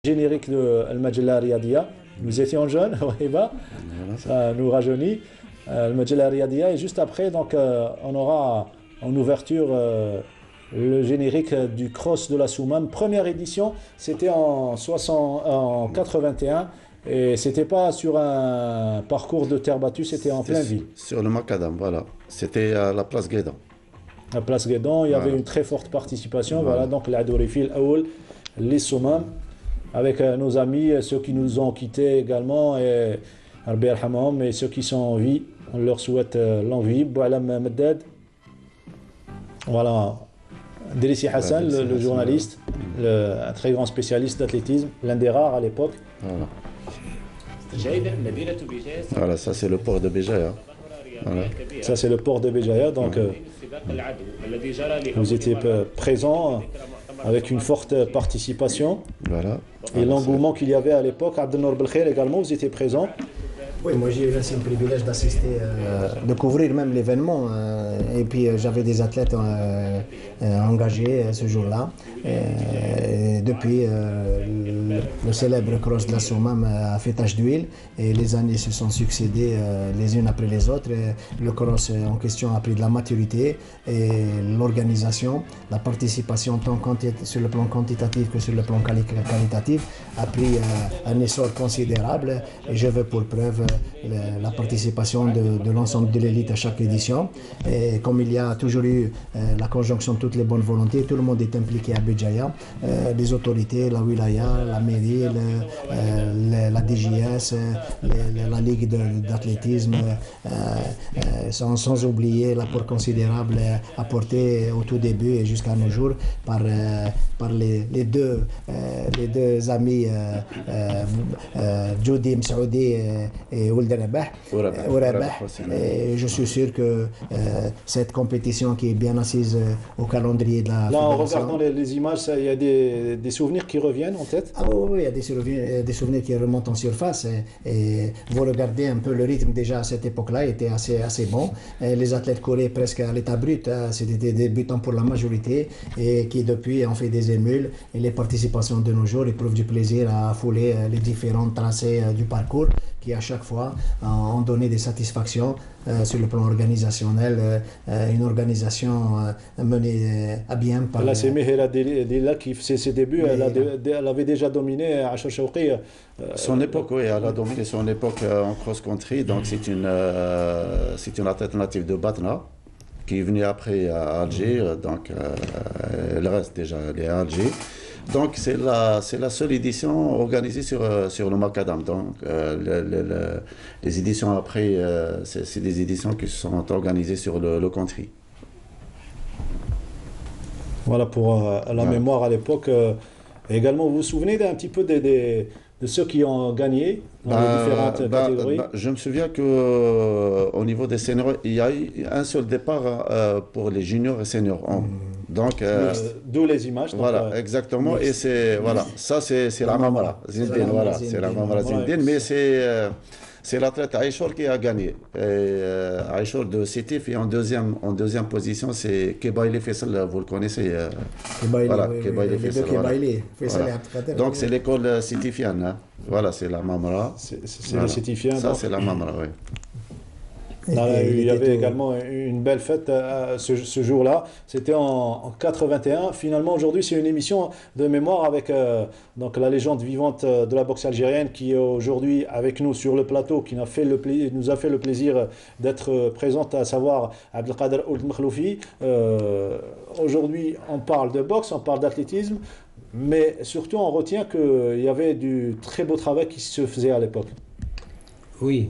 Générique de Al-Majalla Riyadiyya. Nous étions jeunes, Wahiba, ça nous rajeunit. Al-Majalla Riyadiyya, et juste après, donc, on aura en ouverture le générique du Cross de la Soumam. Première édition, c'était en 81, et c'était pas sur un parcours de terre battue, c'était en pleine ville. Sur le Macadam, voilà. C'était à la place Guédan. À Place Guédan, il y avait une très forte participation. Voilà, donc l'Adourifil Aoul, les Soumam, avec nos amis, ceux qui nous ont quittés également, et Rabbi Yarhamhum, et ceux qui sont en vie, on leur souhaite longue vie. Boualam Meddad, voilà, Delissi Hassan, le journaliste, un très grand spécialiste d'athlétisme, l'un des rares à l'époque. Voilà, ça c'est le port de Béjaïa. Voilà. Ça c'est le port de Béjaïa, donc vous étiez présents avec une forte participation. Voilà. Et l'engouement qu'il y avait à l'époque, Abdelnour Belkhair également, vous étiez présent. Oui, moi j'ai eu le privilège d'assister, de couvrir même l'événement. Et puis j'avais des athlètes engagés ce jour-là. Depuis, le célèbre cross de la Soumam a fait tache d'huile et les années se sont succédées les unes après les autres. Le cross en question a pris de la maturité et l'organisation, la participation tant sur le plan quantitatif que sur le plan qualitatif a pris un essor considérable. Et je veux pour preuve la participation de l'ensemble de l'élite à chaque édition. Et comme il y a toujours eu la conjonction de toutes les bonnes volontés, tout le monde est impliqué à Béjaïa, les autorités, la wilaya, la mairie, la DJS, la ligue d'athlétisme, sans oublier l'apport considérable apporté au tout début et jusqu'à nos jours par les deux amis Jody Msaoudi et Ould Rabah. Et je suis sûr que cette compétition qui est bien assise au calendrier de la Là, en regardant les images, il y a des souvenirs qui reviennent en tête. Ah oui, il y a des souvenirs qui remontent en surface. Et vous regardez un peu le rythme déjà à cette époque-là, était assez bon. Et les athlètes couraient presque à l'état brut. C'était des débutants pour la majorité et qui depuis ont fait des émules. Et les participations de nos jours éprouvent du plaisir à fouler les différents tracés du parcours qui à chaque fois ont donné des satisfactions sur le plan organisationnel, une organisation menée à bien par... Là, c'est Mehera Dilla qui fait ses débuts, elle avait déjà dominé Achar Chawqi. Son époque, oui, elle a dominé son époque en cross-country, donc c'est une athlète native de Batna qui est venue après à Alger, donc elle reste déjà, elle est à Alger. Donc c'est la seule édition organisée sur le Macadam. Donc les éditions après, c'est des éditions qui sont organisées sur le country. Voilà pour la mémoire à l'époque. Également, vous vous souvenez d'un petit peu de ceux qui ont gagné dans les différentes catégories? Je me souviens qu'au niveau des seniors, il y a eu un seul départ pour les juniors et seniors. Donc, d'où les images. Voilà, exactement. Et ça c'est la Mamara Zindine. Voilà, c'est la Mamara Zindine. Mais c'est l'athlète Aïchour qui a gagné. Aïchour de Sétif, et en deuxième position, c'est Kebaili Faisal, vous le connaissez. Kebaili Faisal. Donc c'est l'école sétifienne. Hein. Voilà, c'est la Mamara. C'est le sétifien. Ça, c'est la Mamara, oui. Il y avait également une belle fête ce jour-là. C'était en 81. Finalement, aujourd'hui, c'est une émission de mémoire avec donc la légende vivante de la boxe algérienne qui est aujourd'hui avec nous sur le plateau, qui nous a fait le plaisir d'être présente, à savoir Abdelkader Ould Makhloufi. Aujourd'hui, on parle de boxe, on parle d'athlétisme, mais surtout, on retient qu'il y avait du très beau travail qui se faisait à l'époque. Oui.